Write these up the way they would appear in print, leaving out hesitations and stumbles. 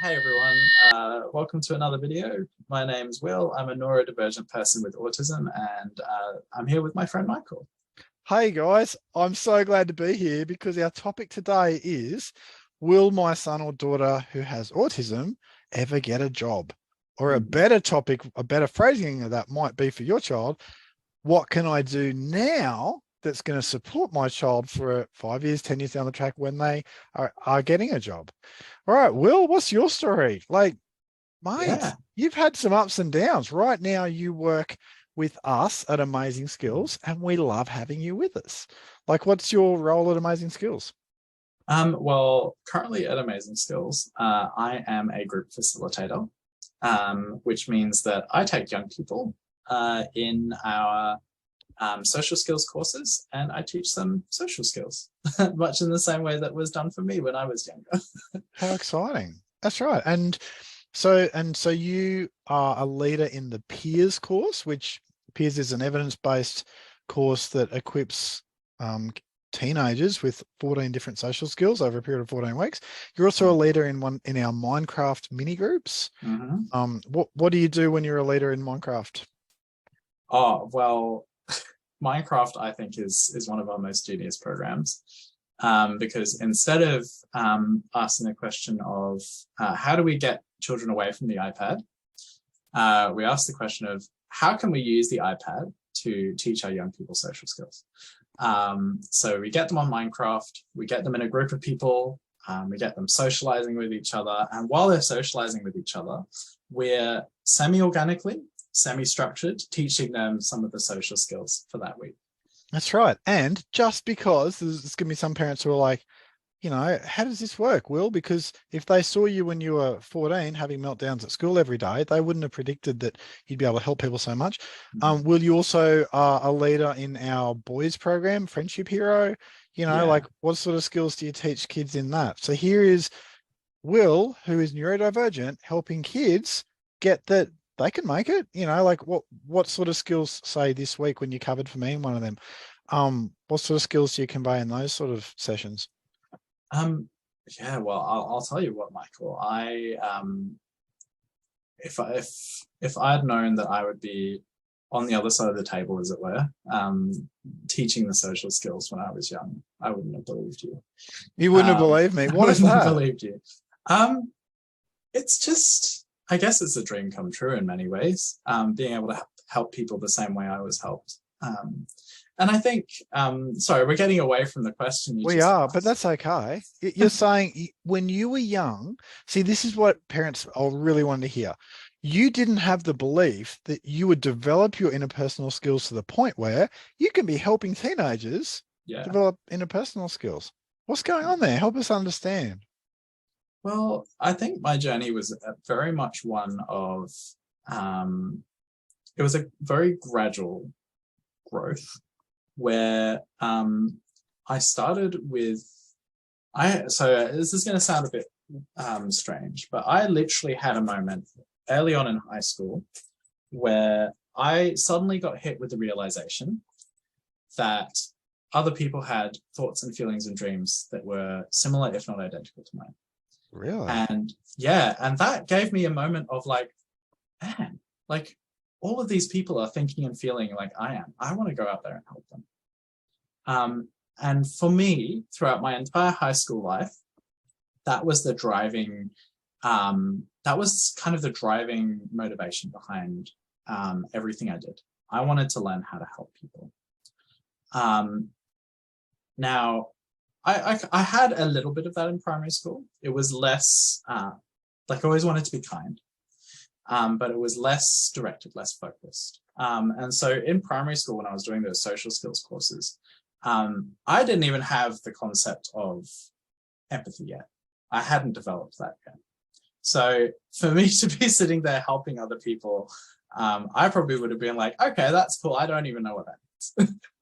Hey everyone, welcome to another video. My name's Will. I'm a neurodivergent person with autism, and I'm here with my friend Michael. Hey guys, I'm so glad to be here because our topic today is, will my son or daughter who has autism ever get a job? Or a better topic, a better phrasing of that might be for your child, what can I do now that's going to support my child for 5 years, 10 years down the track when they are getting a job? All right, Will, what's your story? Like, mate, you've had some ups and downs. Right now you work with us at Amazing Skills and we love having you with us. Like, what's your role at Amazing Skills? Well, currently at Amazing Skills, I am a group facilitator, which means that I take young people in our social skills courses and I teach them social skills, much in the same way that was done for me when I was younger. How exciting. That's right. And so you are a leader in the Peers course, which Peers is an evidence-based course that equips teenagers with 14 different social skills over a period of 14 weeks. You're also a leader in our Minecraft mini groups. What do you do when you're a leader in Minecraft? Oh, well, Minecraft, I think, is one of our most genius programs. Because instead of asking the question of how do we get children away from the iPad, we ask the question of how can we use the iPad to teach our young people social skills. So we get them on Minecraft, we get them in a group of people, we get them socializing with each other, and while they're socializing with each other, we're semi-organically, semi-structured, teaching them some of the social skills for that week. That's right. And just because there's going to be some parents who are like, you know, how does this work, Will? Because if they saw you when you were 14 having meltdowns at school every day, they wouldn't have predicted that you'd be able to help people so much. Will, you also are a leader in our boys program, Friendship Hero? You know, like what sort of skills do you teach kids in that? So here is Will, who is neurodivergent, helping kids get that they can make it. You know, like what sort of skills, say this week when you covered for me in one of them, what sort of skills do you convey in those sort of sessions? Yeah, well, I'll tell you what, Michael. If I'd known that I would be on the other side of the table, as it were, teaching the social skills when I was young, I wouldn't have believed you. You wouldn't have believed me. What is that? I wouldn't have believed you. It's just, I guess it's a dream come true in many ways, being able to help people the same way I was helped. And I think, sorry, we're getting away from the question. We are, but that's okay. You're saying when you were young, see, this is what parents really wanted to hear. You didn't have the belief that you would develop your interpersonal skills to the point where you can be helping teenagers develop interpersonal skills. What's going on there? Help us understand. Well, I think my journey was very much one of, it was a very gradual growth where I started with, so this is going to sound a bit strange, but I literally had a moment early on in high school where I suddenly got hit with the realization that other people had thoughts and feelings and dreams that were similar, if not identical to mine. Really? And yeah, and that gave me a moment of like, man, like all of these people are thinking and feeling like I am. I want to go out there and help them. And for me, throughout my entire high school life, that was the driving, that was kind of the driving motivation behind everything I did. I wanted to learn how to help people. Now, I had a little bit of that in primary school. It was less, like I always wanted to be kind, but it was less directed, less focused. And so in primary school, when I was doing those social skills courses, I didn't even have the concept of empathy yet. I hadn't developed that yet. So for me to be sitting there helping other people, I probably would have been like, okay, that's cool. I don't even know what that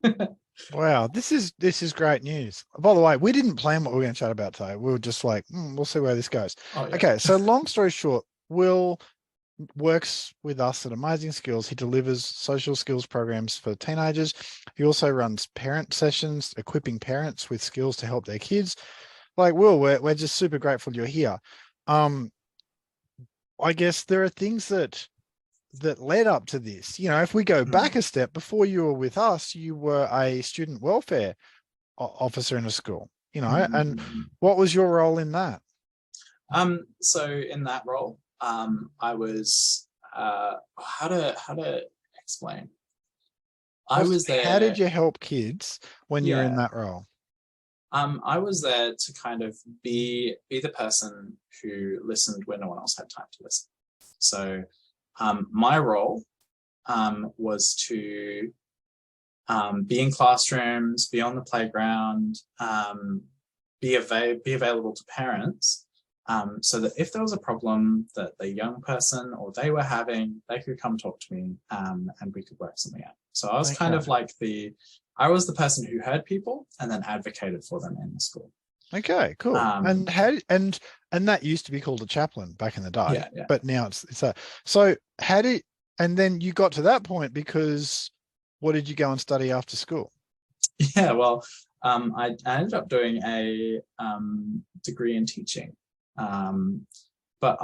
means. Wow, this is great news. By the way, we didn't plan what we were going to chat about today. We were just like, we'll see where this goes. Oh, yeah. Okay, so long story short, Will works with us at Amazing Skills. He delivers social skills programs for teenagers. He also runs parent sessions, equipping parents with skills to help their kids. Like, Will, we're just super grateful you're here. I guess there are things that led up to this. You know, if we go back Mm. a step, before you were with us, you were a student welfare officer in a school, you know, and Mm. what was your role in that? So in that role, I was how to explain. I was How did there, you help kids when you're in yeah. that role? I was there to kind of be the person who listened when no one else had time to listen. So my role was to be in classrooms, be on the playground, be available to parents, so that if there was a problem that the young person or they were having, they could come talk to me, and we could work something out. So I was kind of Okay. like I was the person who heard people and then advocated for them in the school. Okay, cool. And Um, and that used to be called a chaplain back in the day, yeah, yeah. but now it's a, so how did, and then you got to that point because what did you go and study after school? Yeah, well, I ended up doing a degree in teaching, but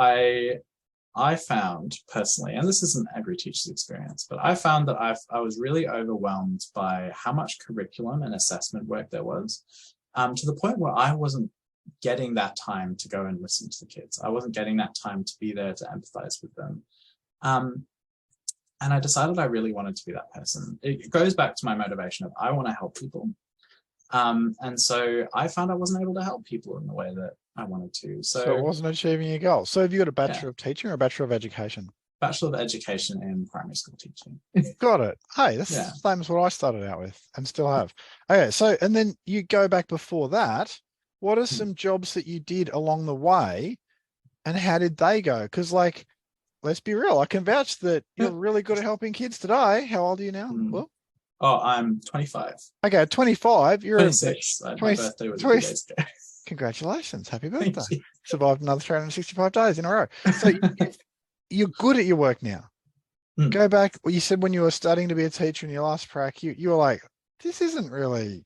I found personally, and this isn't every teacher's experience, but I found that I was really overwhelmed by how much curriculum and assessment work there was, to the point where I wasn't getting that time to go and listen to the kids. I wasn't getting that time to be there to empathize with them. Um, and I decided I really wanted to be that person. It goes back to my motivation of I want to help people. And so I found I wasn't able to help people in the way that I wanted to. So it So wasn't achieving your goal. So have you got a yeah, Bachelor of Teaching or a Bachelor of Education? Bachelor of Education in Primary School Teaching. Got it. Hey, that's Yeah. the same as what I started out with and still have. Okay, so and then you go back before that. What are some jobs that you did along the way and how did they go? Because like, let's be real, I can vouch that you're really good at helping kids today. How old are you now? Mm. Well, Oh, I'm 25. okay, 25. You're a 26. My 20, birthday was a few 20, days ago. congratulations. Happy birthday. Thank you. Survived another 365 days in a row. So you're good at your work now. Mm. Go back. Well, you said when you were studying to be a teacher in your last prac, you were like, this isn't really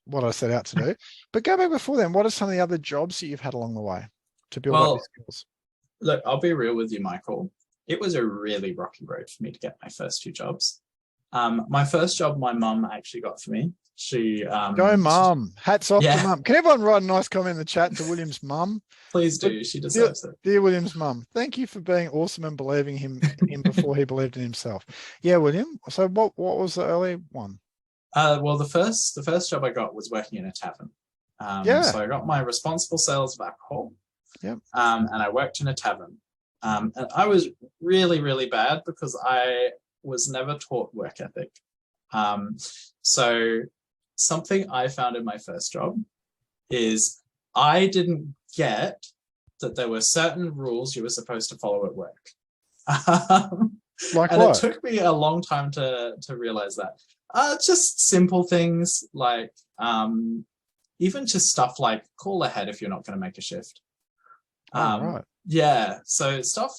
what I set out to do. But go back before then. What are some of the other jobs that you've had along the way to build up your Well, skills? look, I'll be real with you, Michael. It was a really rocky road for me to get my first two jobs. My first job, my mum actually got for me. Go, mum. Hats off to Yeah, mum. Can everyone write a nice comment in the chat to William's mum? please But do. She dear, deserves it. dear William's mum, thank you for being awesome and believing in him before he believed in himself. Yeah, William. So what was the early one? Well, the first job I got was working in a tavern. Yeah. So I got my responsible sales of alcohol, Yep. and I worked in a tavern. And I was really, really bad because I was never taught work ethic. So something I found in my first job is I didn't get that there were certain rules you were supposed to follow at work. Like And it what? took me a long time to realize that. Just simple things like even just stuff like call ahead if you're not going to make a shift. Oh, right. Yeah, so stuff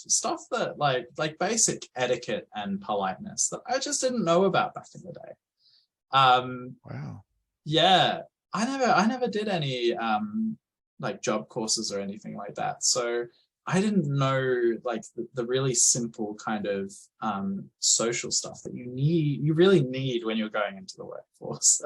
that like basic etiquette and politeness that I just didn't know about back in the day. Wow. Yeah, I never did any like job courses or anything like that. So I didn't know like the really simple kind of social stuff that you really need when you're going into the workforce.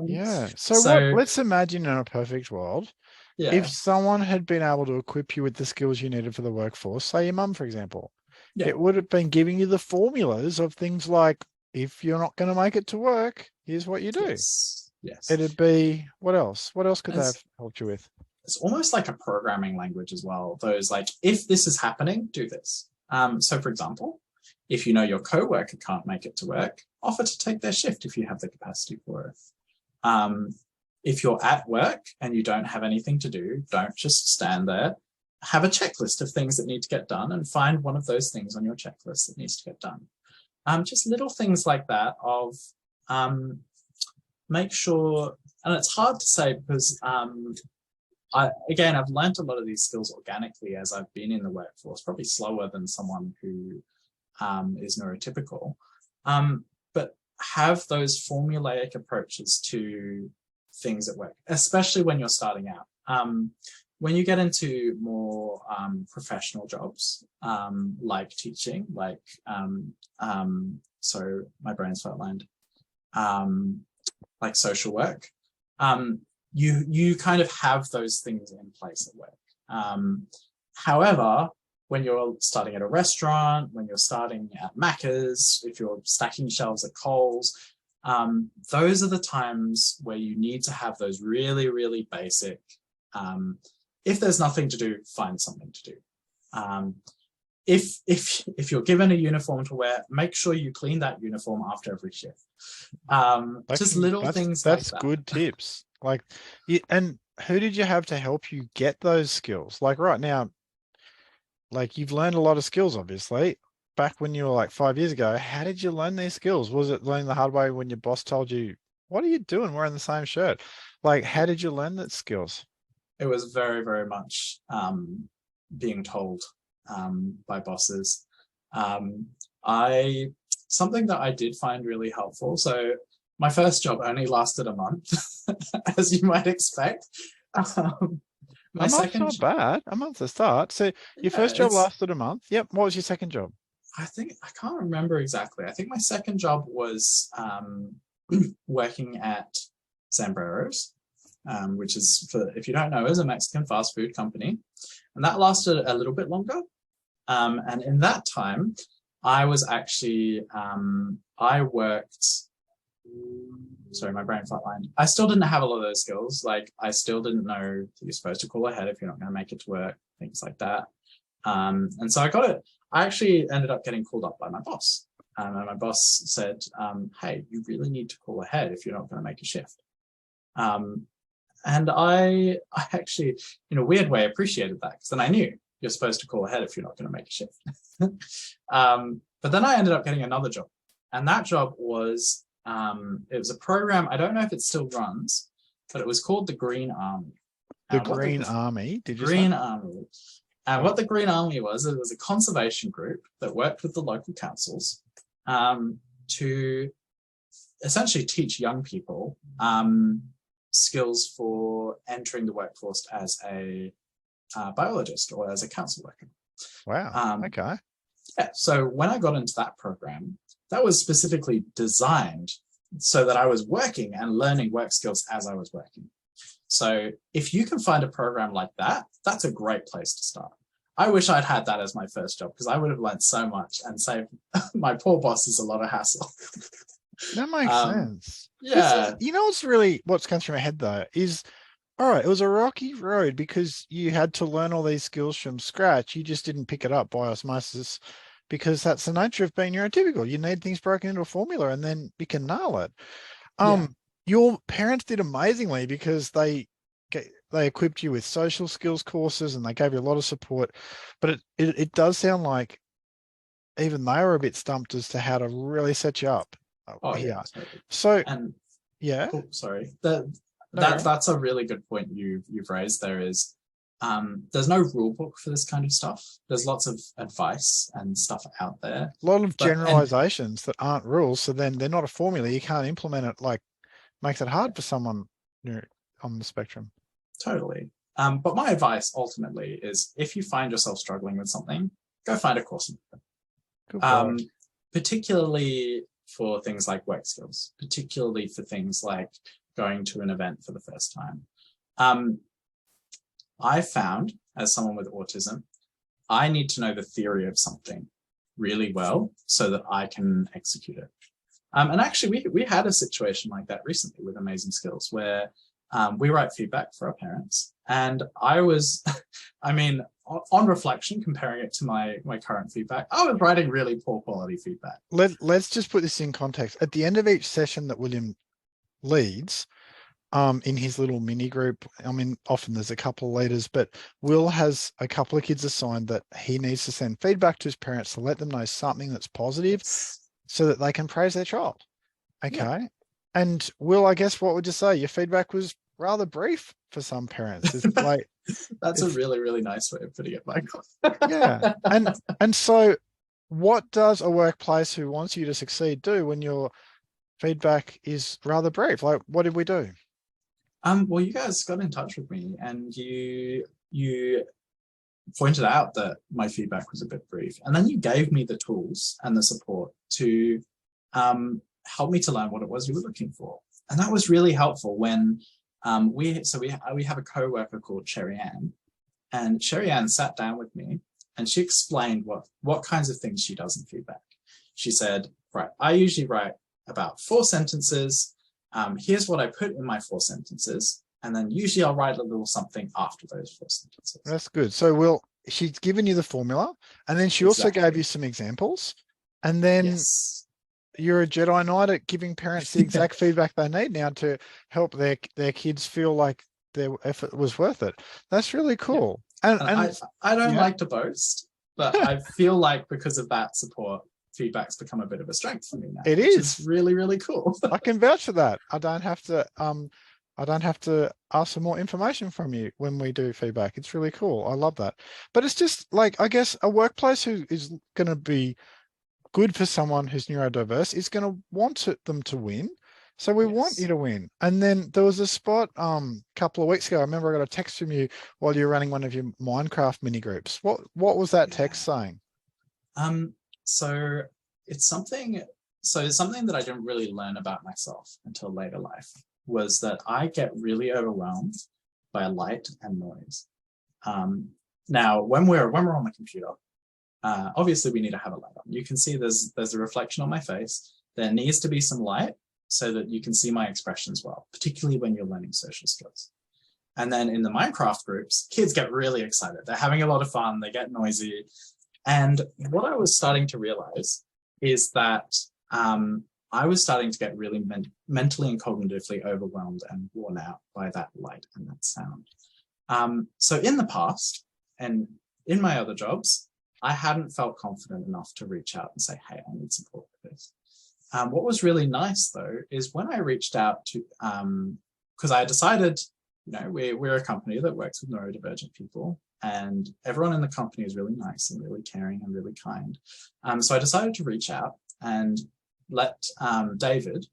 Yeah. So So let's imagine in a perfect world, if yeah, someone had been able to equip you with the skills you needed for the workforce, say your mum, for example, yeah, it would have been giving you the formulas of things like, if you're not going to make it to work, here's what you do. yes, yes. It'd be, what else? What else could they have It's, helped you with? it's almost like a programming language as well. Those like, if this is happening, do this. So for example, if you know your coworker can't make it to work, offer to take their shift if you have the capacity for it. If you're at work and you don't have anything to do, don't just stand there. Have a checklist of things that need to get done and find one of those things on your checklist that needs to get done. Just little things like that of make sure, and it's hard to say because I've learned a lot of these skills organically as I've been in the workforce, probably slower than someone who is neurotypical. But have those formulaic approaches to things at work, especially when you're starting out. when you get into more professional jobs, like teaching, like, so my brain's flatlined, like social work, you kind of have those things in place at work. However, when you're starting at a restaurant, when you're starting at Macca's, if you're stacking shelves at Coles, those are the times where you need to have those really, really basic, if there's nothing to do, find something to do. If you're given a uniform to wear, make sure you clean that uniform after every shift. Just little things like that. That's good tips. Like, and who did you have to help you get those skills? Like right now, like you've learned a lot of skills, obviously. Back when you were like 5 years ago, how did you learn these skills? Was it learning the hard way when your boss told you, what are you doing wearing the same shirt? Like, how did you learn that skills? It was very, very much being told by bosses. Something that I did find really helpful. So my first job only lasted a month, as you might expect. My second, not bad. A month to start. So your first job lasted a month. Yep. What was your second job? I can't remember exactly. I think my second job was working at Zambreros, which is, if you don't know, is a Mexican fast food company. And that lasted a little bit longer. And in that time, I was actually, I worked, sorry, my brain flatlined. I still didn't have a lot of those skills. Like, I still didn't know that you're supposed to call ahead if you're not going to make it to work, things like that. And so I actually ended up getting called up by my boss. And my boss said, hey, you really need to call ahead if you're not going to make a shift. And I actually, in a weird way, appreciated that, because then I knew you're supposed to call ahead if you're not going to make a shift. But then I ended up getting another job. And that job was, it was a program, I don't know if it still runs, but it was called the Green Army. The Green Army, did you say? Green Army. And what the Green Army was, it was a conservation group that worked with the local councils to essentially teach young people skills for entering the workforce as a biologist or as a council worker. Wow, okay. Yeah, so when I got into that program, that was specifically designed so that I was working and learning work skills as I was working. So if you can find a program like that, that's a great place to start. I wish I'd had that as my first job, because I would have learned so much and saved my poor bosses a lot of hassle. That makes sense. Yeah. You know what's come through my head though is, all right, it was a rocky road because you had to learn all these skills from scratch. You just didn't pick it up by osmosis, because that's the nature of being neurotypical. You need things broken into a formula and then you can nail it. Your parents did amazingly, because they equipped you with social skills courses and they gave you a lot of support. But it does sound like even they were a bit stumped as to how to really set you up. Yeah. So, yeah. Oh, sorry. That's a really good point you've raised. There's no rule book for this kind of stuff. There's lots of advice and stuff out there. A lot of generalizations that aren't rules. So then they're not a formula. You can't implement it. Like, makes it hard for someone on the spectrum. Totally. But my advice ultimately is, if you find yourself struggling with something, go find a course. Particularly for things like work skills, particularly for things like going to an event for the first time. I found, as someone with autism, I need to know the theory of something really well so that I can execute it. And actually, we had a situation like that recently with Amazing Skills, where we write feedback for our parents. And I was, I mean, on reflection, comparing it to my current feedback, I was writing really poor quality feedback. Let's just put this in context. At the end of each session that William leads, in his little mini group, I mean, often there's a couple of leaders, but Will has a couple of kids assigned that he needs to send feedback to his parents to let them know something that's positive, so that they can praise their child. Okay. Yeah. And Will, I guess, what would you say? Your feedback was rather brief for some parents. It's like, that's a really, really nice way of putting it, Michael. Yeah. And so what does a workplace who wants you to succeed do when your feedback is rather brief? Like, what did we do? Well, you guys got in touch with me, and you pointed out that my feedback was a bit brief, and then you gave me the tools and the support to help me to learn what it was you were looking for, and that was really helpful. When we have a co-worker called Sherry Ann, and Sherry Ann sat down with me, and she explained what kinds of things she does in feedback. She said, right, I usually write about 4 sentences. Here's what I put in my 4 sentences. And then usually I'll write a little something after those 4 sentences. That's good. So she's given you the formula, and then she also gave you some examples. And then yes, you're a Jedi Knight at giving parents the exact feedback they need now to help their kids feel like their effort was worth it. That's really cool. Yeah. And I don't like to boast, but I feel like because of that support, feedback's become a bit of a strength for me now. It is really, really cool. I can vouch for that. I don't have to ask for more information from you when we do feedback. It's really cool. I love that. But it's just like, I guess a workplace who is going to be good for someone who's neurodiverse is going to want them to win. So we want you to win. And then there was a spot couple of weeks ago. I remember I got a text from you while you were running one of your Minecraft mini groups. What was that text saying? So it's something that I didn't really learn about myself until later life, was that I get really overwhelmed by light and noise. Now, when we're on the computer, obviously we need to have a light on. You can see there's a reflection on my face. There needs to be some light so that you can see my expressions well, particularly when you're learning social skills. And then in the Minecraft groups, kids get really excited. They're having a lot of fun. They get noisy. And what I was starting to realize is that I was starting to get really mentally and cognitively overwhelmed and worn out by that light and that sound. So in the past, and in my other jobs, I hadn't felt confident enough to reach out and say, hey, I need support for this. What was really nice, though, is when I reached out to, because I decided, we're a company that works with neurodivergent people, and everyone in the company is really nice and really caring and really kind. So I decided to reach out and let David,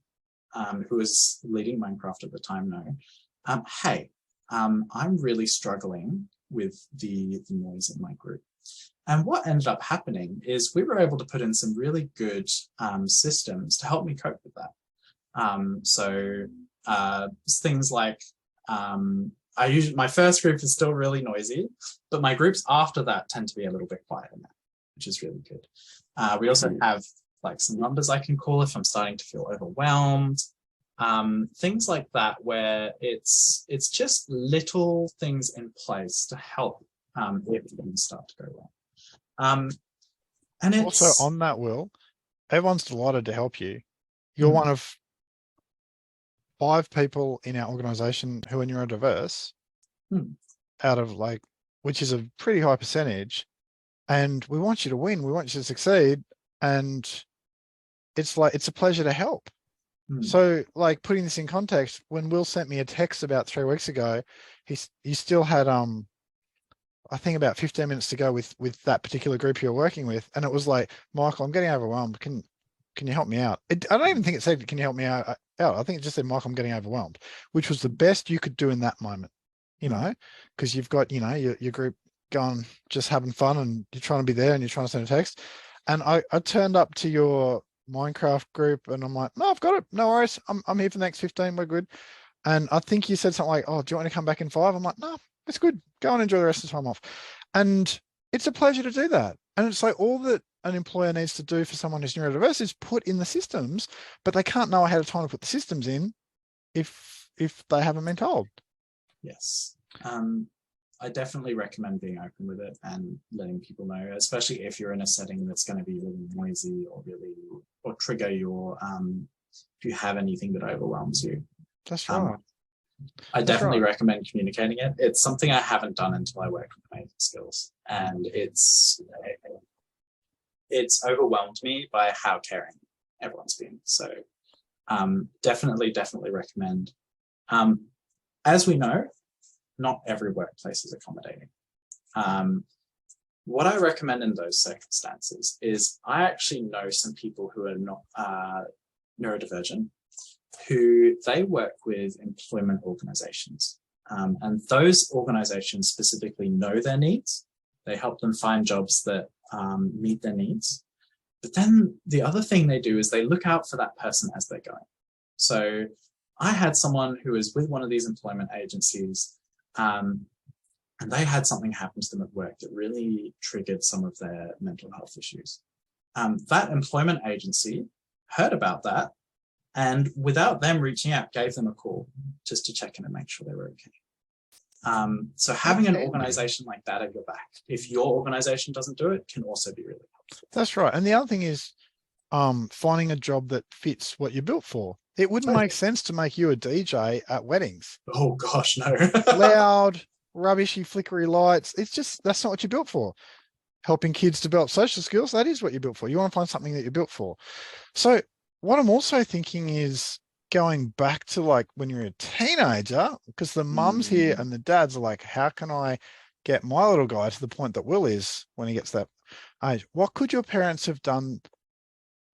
who was leading Minecraft at the time, know, hey, I'm really struggling with the noise in my group. And what ended up happening is we were able to put in some really good systems to help me cope with that. So things like, my first group is still really noisy, but my groups after that tend to be a little bit quieter now, which is really good. We also have like some numbers I can call if I'm starting to feel overwhelmed. Things like that, where it's just little things in place to help if things start to go wrong. And it's also on that, Will, everyone's delighted to help you. You're one of 5 people in our organization who are neurodiverse out of which is a pretty high percentage. And we want you to win. We want you to succeed. And it's a pleasure to help. So putting this in context, when Will sent me a text about 3 weeks ago, he still had, I think about 15 minutes to go with that particular group you're working with. And it was like, Michael, I'm getting overwhelmed. Can you help me out? I don't even think it said, can you help me out? I think it just said, Michael, I'm getting overwhelmed, which was the best you could do in that moment, because you've got, your group going, just having fun, and you're trying to be there and you're trying to send a text. And I turned up to your Minecraft group and I'm like, no, I've got it. No worries. I'm here for the next 15. We're good. And I think you said something like, oh, do you want to come back in 5? I'm like, no, it's good. Go and enjoy the rest of the time off. And it's a pleasure to do that. And it's like all that an employer needs to do for someone who's neurodiverse is put in the systems, but they can't know ahead of time to put the systems in if they haven't been told. Yes. I definitely recommend being open with it and letting people know, especially if you're in a setting that's going to be really noisy or trigger your, if you have anything that overwhelms you. That's right. I definitely recommend communicating it. It's something I haven't done until I worked with amazing skills, and it's overwhelmed me by how caring everyone's been. So definitely recommend. As we know, not every workplace is accommodating. What I recommend in those circumstances is I actually know some people who are not neurodivergent, who they work with employment organizations. And those organizations specifically know their needs. They help them find jobs that meet their needs. But then the other thing they do is they look out for that person as they're going. So I had someone who was with one of these employment agencies, and they had something happen to them at work that really triggered some of their mental health issues. That employment agency heard about that, and without them reaching out, gave them a call just to check in and make sure they were okay. So having an organization like that at your back, if your organization doesn't do it, can also be really helpful. That's right. And the other thing is finding a job that fits what you're built for. It wouldn't make sense to make you a DJ at weddings. Oh gosh, no. Loud, rubbishy, flickery lights. It's just, that's not what you're built for. Helping kids develop social skills, that is what you're built for. You want to find something that you're built for. So what I'm also thinking is going back to like when you're a teenager, because the mums here and the dads are like, how can I get my little guy to the point that Will is when he gets that age? What could your parents have done,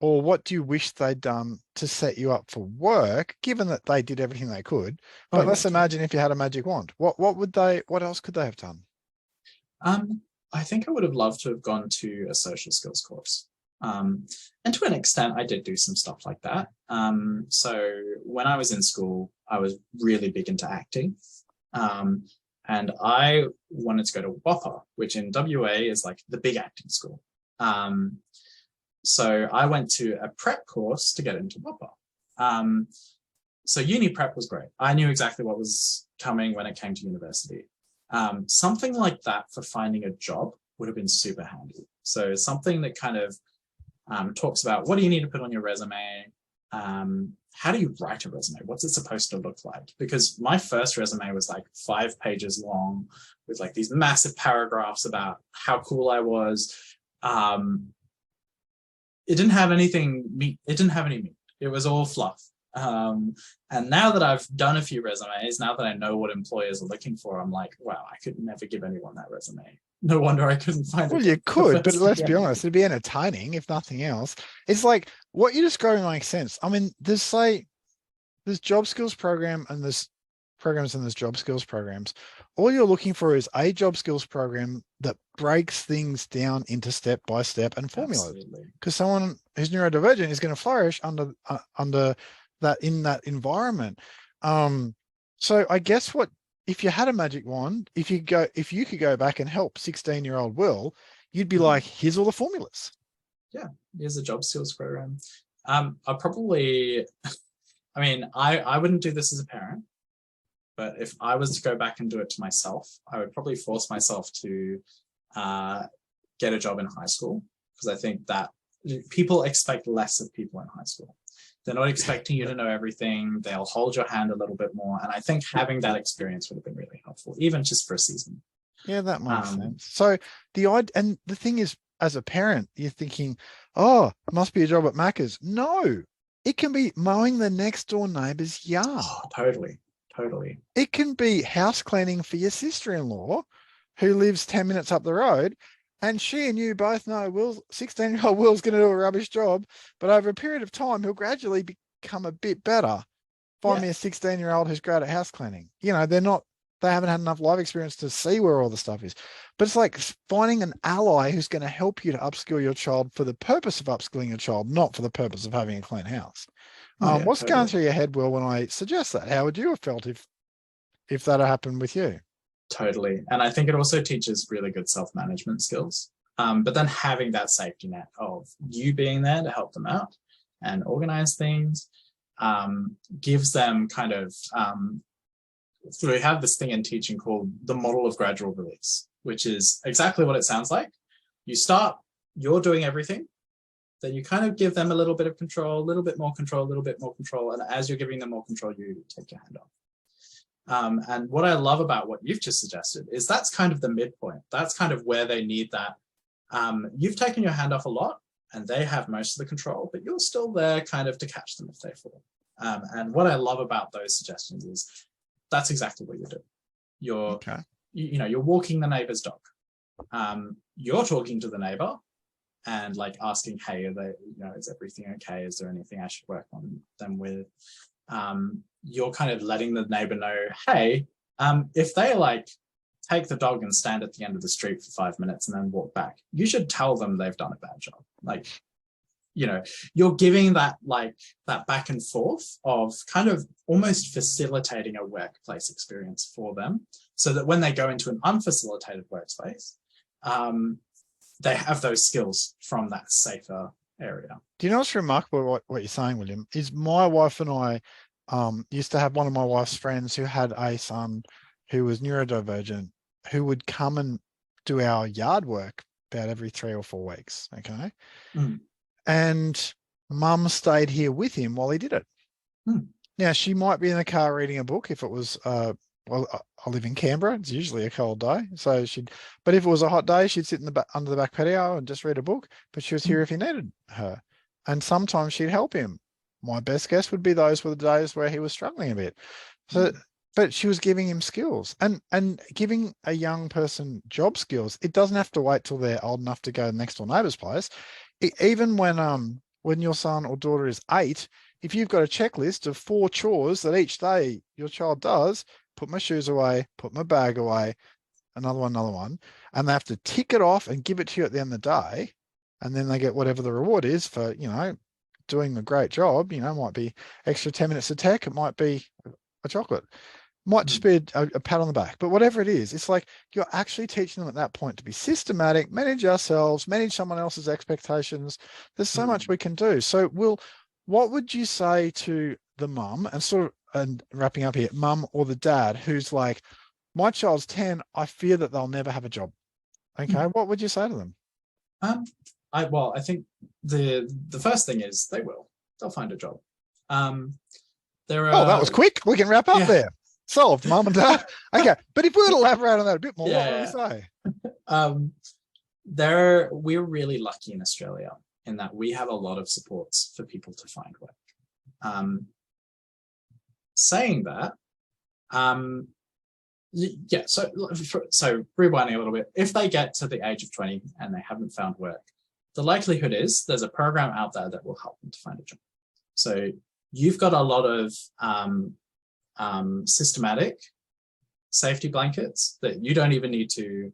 or what do you wish they'd done to set you up for work, given that they did everything they could? But let's imagine if you had a magic wand, what else could they have done? I think I would have loved to have gone to a social skills course. And to an extent, I did do some stuff like that. So when I was in school, I was really big into acting. And I wanted to go to WAPA, which in WA is like the big acting school. So I went to a prep course to get into WAPA. So uni prep was great. I knew exactly what was coming when it came to university. Something like that for finding a job would have been super handy. So something that kind of talks about what do you need to put on your resume? How do you write a resume? What's it supposed to look like? Because my first resume was like 5 pages long with like these massive paragraphs about how cool I was. It didn't have anything meat. It didn't have any meat. It was all fluff. And now that I've done a few resumes, now that I know what employers are looking for, I'm like, wow, I could never give anyone that resume. No wonder I couldn't find it. Well, you could, but let's be honest, it'd be entertaining if nothing else. It's like what you're describing makes sense. I mean, there's job skills program and there's programs and there's job skills programs. All you're looking for is a job skills program that breaks things down into step by step and formulas. Because someone who's neurodivergent is going to flourish under that, in that environment. So I guess if you had a magic wand, if you could go back and help 16-year-old Will, you'd be like, here's all the formulas. Yeah, here's a job skills program. I wouldn't do this as a parent, but if I was to go back and do it to myself, I would probably force myself to get a job in high school, because I think that people expect less of people in high school. They're not expecting you to know everything. They'll hold your hand a little bit more. And I think having that experience would have been really helpful, even just for a season. Yeah, that makes sense. So the thing is, as a parent, you're thinking, oh, it must be a job at Macca's. No, it can be mowing the next door neighbor's yard. Oh, totally. It can be house cleaning for your sister-in-law who lives 10 minutes up the road. And she and you both know 16-year-old Will's going to do a rubbish job, but over a period of time, he'll gradually become a bit better. Find me a 16-year-old who's great at house cleaning. You know, they haven't had enough life experience to see where all the stuff is. But it's like finding an ally who's going to help you to upskill your child for the purpose of upskilling your child, not for the purpose of having a clean house. What's going through your head, Will, when I suggest that? How would you have felt if that had happened with you? Totally. And I think it also teaches really good self-management skills. But then having that safety net of you being there to help them out and organize things gives them kind of, so we have this thing in teaching called the model of gradual release, which is exactly what it sounds like. You start, you're doing everything, then you kind of give them a little bit of control, a little bit more control, a little bit more control. And as you're giving them more control, you take your hand off. And what I love about what you've just suggested is that's kind of the midpoint. That's kind of where they need that. You've taken your hand off a lot and they have most of the control, but you're still there kind of to catch them if they fall. And what I love about those suggestions is that's exactly what you're doing. You're walking the neighbor's dog. You're talking to the neighbor and like asking, hey, is everything okay? Is there anything I should work on them with? you're kind of letting the neighbor know, hey, if they like take the dog and stand at the end of the street for 5 minutes and then walk back, you should tell them they've done a bad job. Like, you know, you're giving that like that back and forth of kind of almost facilitating a workplace experience for them, so that when they go into an unfacilitated workspace, they have those skills from that safer area. Do you know what's remarkable what you're saying, William, is my wife and I used to have one of my wife's friends who had a son who was neurodivergent, who would come and do our yard work about every 3 or 4 weeks. Okay. And mum stayed here with him while he did it. Now, she might be in the car reading a book if it was, well, I live in Canberra. It's usually a cold day. So but if it was a hot day, she'd sit in the under the back patio and just read a book, but she was here if he needed her. And sometimes she'd help him. My best guess would be those were the days where he was struggling a bit. So, but she was giving him skills and giving a young person job skills. It doesn't have to wait till they're old enough to go next door neighbor's place. Even when your son or daughter is 8, if you've got a checklist of 4 chores that each day your child does, put my shoes away, put my bag away, another one, and they have to tick it off and give it to you at the end of the day, and then they get whatever the reward is for, you know, doing a great job. You know, it might be extra 10 minutes of tech, it might be a chocolate, might just be a pat on the back, but whatever it is, it's like you're actually teaching them at that point to be systematic, manage ourselves, manage someone else's expectations. There's so much we can do. So what would you say to the mum, and wrapping up here, mum or the dad who's like, my child's 10, I fear that they'll never have a job. Okay. What would you say to them? I think the first thing is they'll find a job. That was quick. We can wrap up there. Solved, mum and dad. Okay. But if we were to elaborate on that a bit more, what would we say? We're really lucky in Australia in that we have a lot of supports for people to find work. Saying that, so rewinding a little bit, if they get to the age of 20 and they haven't found work, the likelihood is there's a program out there that will help them to find a job. So you've got a lot of systematic safety blankets that you don't even need to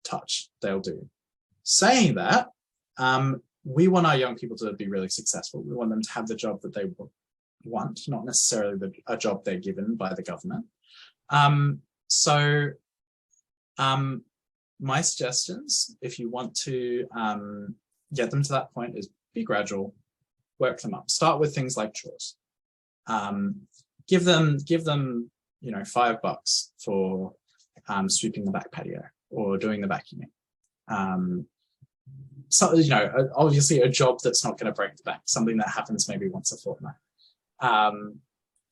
touch. They'll do. Saying that, we want our young people to be really successful. We want them to have the job that they want, not necessarily a job they're given by the government. My suggestions, if you want to get them to that point, is be gradual, work them up. Start with things like chores. Give them, you know, $5 for sweeping the back patio or doing the vacuuming. So, you know, obviously a job that's not going to break the bank, something that happens maybe once a fortnight.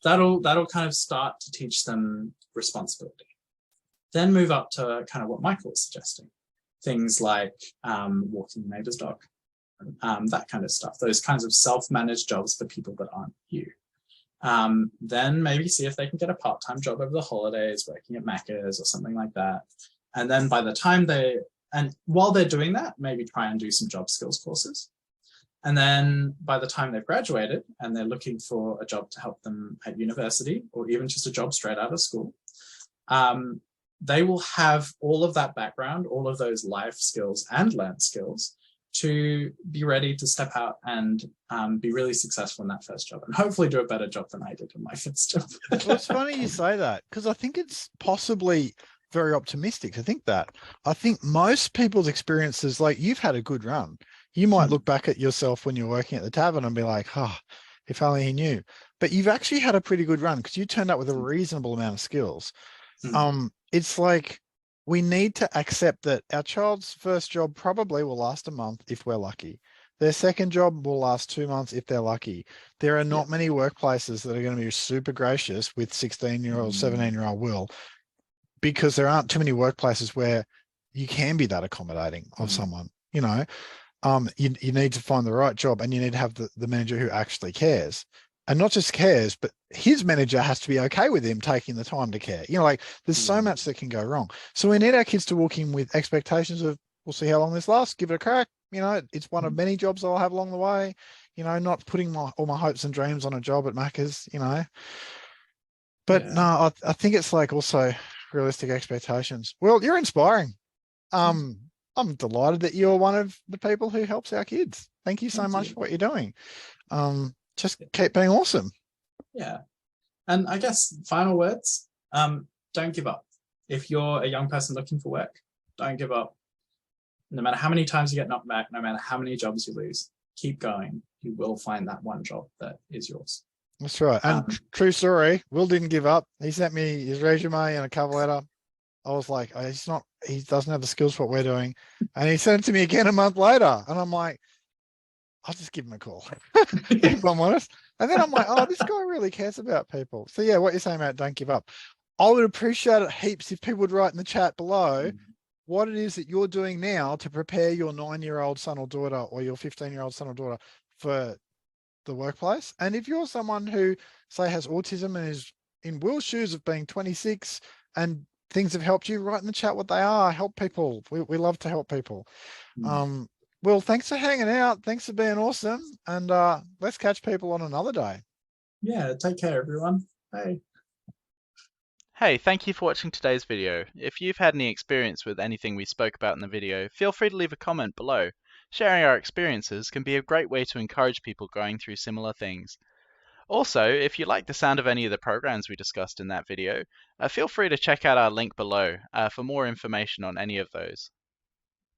That'll kind of start to teach them responsibility. Then move up to kind of what Michael was suggesting, things like walking the neighbor's dog, that kind of stuff, those kinds of self-managed jobs for people that aren't you. Then maybe see if they can get a part-time job over the holidays, working at Macca's or something like that. And then by the time while they're doing that, maybe try and do some job skills courses. And then by the time they've graduated and they're looking for a job to help them at university or even just a job straight out of school, they will have all of that background, all of those life skills and learned skills to be ready to step out and be really successful in that first job and hopefully do a better job than I did in my first job. Well, it's funny you say that, because I think it's possibly very optimistic to think that. I think most people's experiences, like you've had a good run. You might look back at yourself when you're working at the tavern and be like, oh, if only he knew. But you've actually had a pretty good run because you turned up with a reasonable amount of skills. It's like we need to accept that our child's first job probably will last a month if we're lucky. Their second job will last 2 months if they're lucky. There are not many workplaces that are going to be super gracious with 16-year-old, 17-year-old Will, because there aren't too many workplaces where you can be that accommodating of someone, you know. You need to find the right job, and you need to have the manager who actually cares. And not just cares, but his manager has to be okay with him taking the time to care. You know, like there's so much that can go wrong. So we need our kids to walk in with expectations of, we'll see how long this lasts, give it a crack. You know, it's one of many jobs I'll have along the way. not putting all my hopes and dreams on a job at Macca's, But no, Yeah. I think it's like also realistic expectations. Well, you're inspiring. Um, I'm delighted that you're one of the people who helps our kids. Thank you so Thank much you. for what you're doing. Just keep being awesome. Yeah. And I guess final words, don't give up. If you're a young person looking for work, don't give up. No matter how many times you get knocked back, no matter how many jobs you lose, keep going. You will find that one job that is yours. That's right. And true story, Will didn't give up. He sent me his resume and a cover letter. I was like, he doesn't have the skills for what we're doing. And he sent it to me again a month later. And I'm like, I'll just give him a call, if I'm honest. And then I'm like, oh, this guy really cares about people. So yeah, what you're saying about don't give up. I would appreciate it heaps if people would write in the chat below what it is that you're doing now to prepare your 9-year-old son or daughter or your 15-year-old son or daughter for the workplace. And if you're someone who, say, has autism and is in Will's shoes of being 26 and things have helped you, write in the chat what they are. Help people. We love to help people. Will, thanks for hanging out. Thanks for being awesome. And let's catch people on another day. Yeah, take care, everyone. Bye. Hey, thank you for watching today's video. If you've had any experience with anything we spoke about in the video, feel free to leave a comment below. Sharing our experiences can be a great way to encourage people going through similar things. Also, if you like the sound of any of the programs we discussed in that video, feel free to check out our link below for more information on any of those.